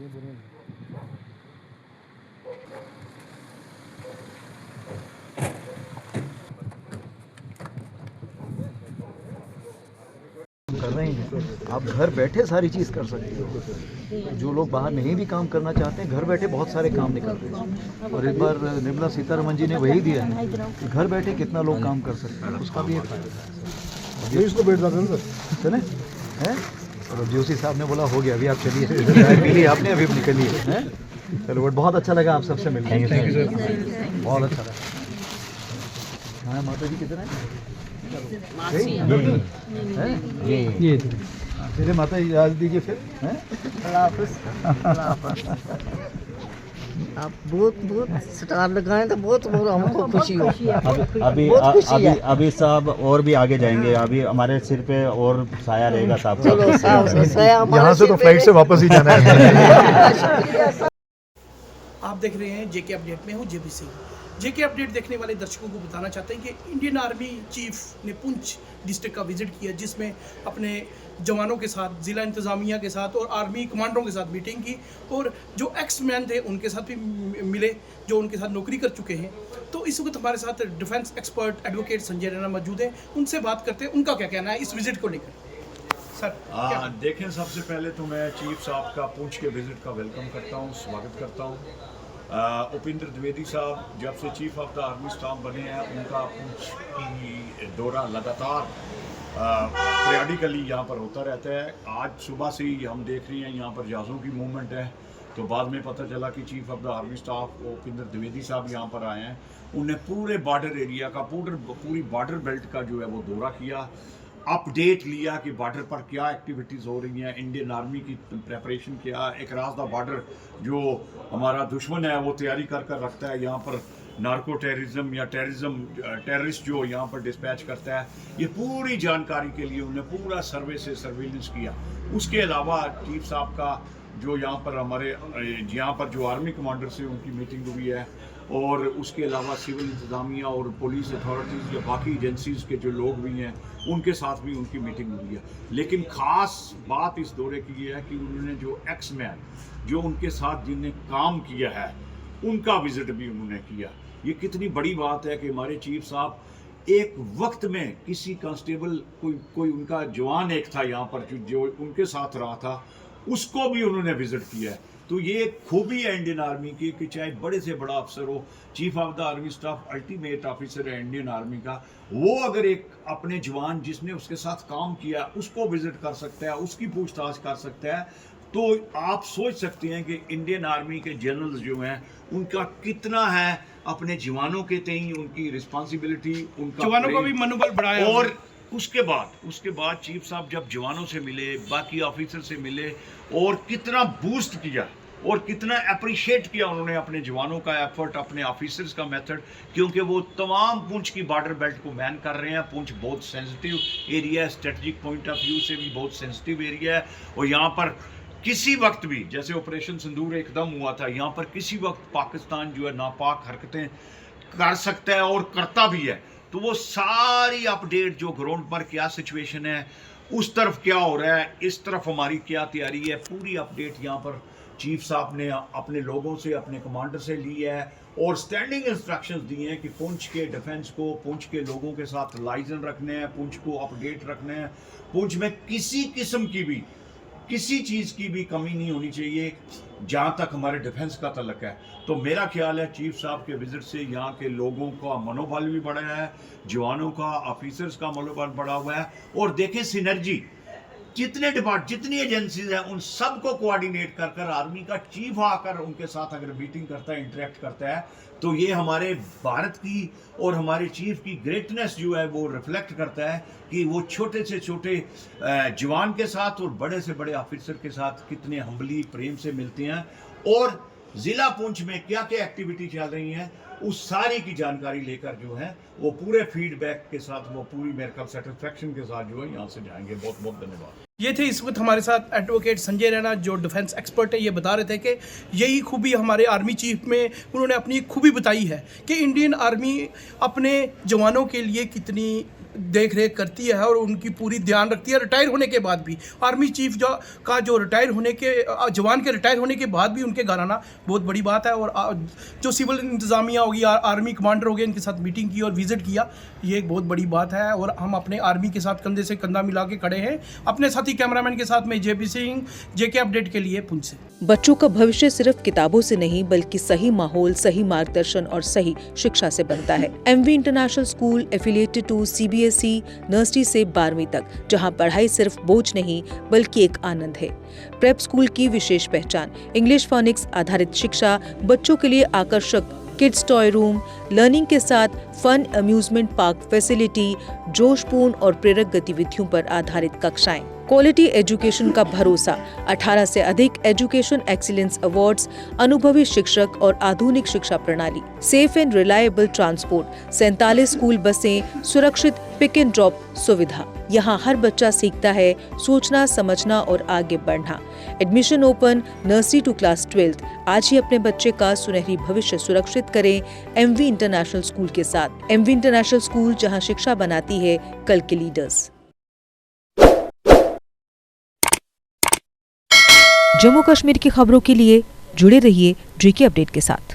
कर रहे हैं, आप घर बैठे सारी चीज़ कर सकते हो। जो लोग बाहर नहीं भी काम करना चाहते हैं, घर बैठे बहुत सारे काम निकल रहे हैं। और इस बार निर्मला सीतारमण जी ने वही दिया है कि घर बैठे कितना लोग काम कर सकते हैं, उसका भी एक फायदा है। चले हैं, और जोशी साहब ने बोला हो गया, अभी आप चलिए। आपने अभी निकलिए हैं। चलो, बहुत अच्छा लगा आप सबसे मिलकर, बहुत अच्छा लगा। हाँ, माता जी किधर है? ये चलिए माता जी, इजाज़त दीजिए फिर हैं। आप बहुत स्टार लगाएं तो बहुत हमको खुशी हो। अभी साहब और भी आगे जाएंगे, अभी हमारे सिर पे और साया रहेगा साहब। चलो साहब, यहाँ से तो फ्लाइट से वापस ही जाना है। आप देख रहे हैं जेके अपडेट में हूँ जेपी सिंह। जेके अपडेट देखने वाले दर्शकों को बताना चाहते हैं कि इंडियन आर्मी चीफ ने पुंछ डिस्ट्रिक्ट का विजिट किया, जिसमें अपने जवानों के साथ, ज़िला इंतज़ामिया के साथ और आर्मी कमांडरों के साथ मीटिंग की, और जो एक्स मैन थे उनके साथ भी मिले जो उनके साथ नौकरी कर चुके हैं। तो इस वक्त हमारे साथ defence expert advocate Sanjay Raina मौजूद हैं, उनसे बात करते हैं उनका क्या कहना है इस विजिट को लेकर। सर देखें, सबसे पहले तो मैं चीफ साहब का पुंछ के विजिट का वेलकम करता हूँ, स्वागत करता हूँ। उपेंद्र द्विवेदी साहब जब से chief of the army staff बने हैं, उनका पुंछ की दौरा लगातार पीरियडिकली यहाँ पर होता रहता है। आज सुबह से ही हम देख रहे हैं यहाँ पर जहाज़ों की मूवमेंट है। तो बाद में पता चला कि chief of the army staff Upendra Dwivedi साहब यहाँ पर आए हैं। उन्हें पूरे बॉर्डर एरिया का, पूरी बॉर्डर बेल्ट का जो है वो दौरा किया, अपडेट लिया कि बॉर्डर पर क्या एक्टिविटीज़ हो रही हैं, इंडियन आर्मी की प्रेपरेशन क्या, एक रास्ता बॉर्डर जो हमारा दुश्मन है वो तैयारी कर रखता है, यहाँ पर नार्को टेररिज्म या टेररिस्ट जो यहाँ पर डिस्पैच करता है, ये पूरी जानकारी के लिए उन्हें पूरा सर्वेलेंस किया। उसके अलावा चीफ साहब का जो यहाँ पर यहाँ पर जो आर्मी कमांडर से उनकी मीटिंग हुई है, और उसके अलावा सिविल इंतज़ामिया और पुलिस अथॉरिटीज़ या बाकी एजेंसीज़ के जो लोग भी हैं उनके साथ भी उनकी मीटिंग हुई है। लेकिन ख़ास बात इस दौरे की ये है कि उन्होंने जो एक्स मैन जो उनके साथ जिनने काम किया है उनका विज़िट भी उन्होंने किया। ये कितनी बड़ी बात है कि हमारे चीफ साहब एक वक्त में किसी कांस्टेबल कोई उनका जवान एक था यहाँ पर जो उनके साथ रहा था, उसको भी उन्होंने विज़िट किया है। तो ये खूबी है इंडियन आर्मी की कि चाहे बड़े से बड़ा अफसर हो, chief of the army staff ultimate officer है इंडियन आर्मी का, वो अगर एक अपने जवान जिसने उसके साथ काम किया उसको विजिट कर सकता है, उसकी पूछताछ कर सकता है, तो आप सोच सकते हैं कि इंडियन आर्मी के जनरल्स जो हैं उनका कितना है अपने जवानों के तई उनकी रिस्पॉन्सिबिलिटी, उनका जवानों का भी मनोबल बढ़ाया। और उसके बाद चीफ साहब जब जवानों से मिले, बाकी ऑफिसर से मिले, और कितना बूस्ट किया और कितना अप्रिशिएट किया उन्होंने अपने जवानों का एफर्ट, अपने ऑफिसर्स का मेथड, क्योंकि वो तमाम पुंछ की बॉर्डर बेल्ट को मैन कर रहे हैं। पुंछ बहुत सेंसिटिव एरिया है, स्ट्रेटजिक पॉइंट ऑफ व्यू से भी बहुत सेंसिटिव एरिया है, और यहाँ पर किसी वक्त भी, जैसे ऑपरेशन सिंदूर एकदम हुआ था, यहाँ पर किसी वक्त पाकिस्तान जो है नापाक हरकतें कर सकता है और करता भी है। तो वो सारी अपडेट जो ग्राउंड पर क्या सिचुएशन है, उस तरफ क्या हो रहा है, इस तरफ हमारी क्या तैयारी है, पूरी अपडेट यहाँ पर चीफ साहब ने अपने लोगों से, अपने कमांडर से ली है, और स्टैंडिंग इंस्ट्रक्शंस दिए हैं कि पुंछ के डिफेंस को, पुंछ के लोगों के साथ लाइजन रखने हैं, पुंछ को अपडेट रखने हैं, पुंछ में किसी किस्म की भी, किसी चीज़ की भी कमी नहीं होनी चाहिए जहाँ तक हमारे डिफेंस का तल्लक है। तो मेरा ख्याल है चीफ साहब के विजिट से यहाँ के लोगों का मनोबल भी बढ़ा है, जवानों का, ऑफिसर्स का मनोबल बढ़ा हुआ है। और देखें सिनर्जी, जितनी एजेंसीज हैं उन सबको कोऑर्डिनेट कर आर्मी का चीफ आकर उनके साथ अगर मीटिंग करता है, इंटरेक्ट करता है, तो ये हमारे भारत की और हमारे चीफ की ग्रेटनेस जो है वो रिफ्लेक्ट करता है कि वो छोटे से छोटे जवान के साथ और बड़े से बड़े ऑफिसर के साथ कितने हम्बली प्रेम से मिलते हैं, और ज़िला पुंछ में क्या क्या एक्टिविटी चल रही हैं उस सारी की जानकारी लेकर जो है वो पूरे फीडबैक के साथ, वो पूरी मेरे ख्याल सेटिस्फैक्शन के साथ जो है यहाँ से जाएंगे। बहुत बहुत धन्यवाद। ये थे इस वक्त हमारे साथ एडवोकेट संजय रैना, जो डिफेंस एक्सपर्ट है। ये बता रहे थे कि यही खूबी हमारे आर्मी चीफ में, उन्होंने अपनी खूबी बताई है कि इंडियन आर्मी अपने जवानों के लिए कितनी देख रेख करती है और उनकी पूरी ध्यान रखती है। रिटायर होने के बाद भी आर्मी चीफ जो रिटायर होने के जवान के रिटायर होने के बाद भी उनके घर आना बहुत बड़ी बात है। और जो सिविल इंतज़ामिया होगी, आर्मी कमांडर हो गए, इनके साथ मीटिंग की और विजिट किया, ये एक बहुत बड़ी बात है। और हम अपने आर्मी के साथ कंधे से कंधा मिला के खड़े हैं। अपने साथी कैमरामैन के साथ में जेपी सिंह, जेके अपडेट के लिए पुंछ से। बच्चों का भविष्य सिर्फ किताबों से नहीं बल्कि सही माहौल, सही मार्गदर्शन और सही शिक्षा से बनता है। MV international school affiliated to CBSE nursery से 12वीं तक, जहां पढ़ाई सिर्फ बोझ नहीं बल्कि एक आनंद है। प्रेप स्कूल की विशेष पहचान इंग्लिश फोनिक्स आधारित शिक्षा, बच्चों के लिए आकर्षक किड्स टॉय रूम, लर्निंग के साथ फन अम्यूजमेंट पार्क फैसिलिटी, जोशपूर्ण और प्रेरक गतिविधियों पर आधारित कक्षाएं, क्वालिटी एजुकेशन का भरोसा, 18 से अधिक एजुकेशन एक्सीलेंस अवार्ड्स, अनुभवी शिक्षक और आधुनिक शिक्षा प्रणाली, safe and reliable transport, 47 school बसें, सुरक्षित पिक एंड ड्रॉप सुविधा। यहाँ हर बच्चा सीखता है सोचना, समझना और आगे बढ़ना। Admission open nursery to class 12। आज ही अपने बच्चे का सुनहरी भविष्य सुरक्षित करें एमवी इंटरनेशनल स्कूल के साथ। एमवी इंटरनेशनल स्कूल, जहाँ शिक्षा बनाती है कल के लीडर्स। जम्मू कश्मीर की खबरों के लिए जुड़े रहिए जेके अपडेट के साथ।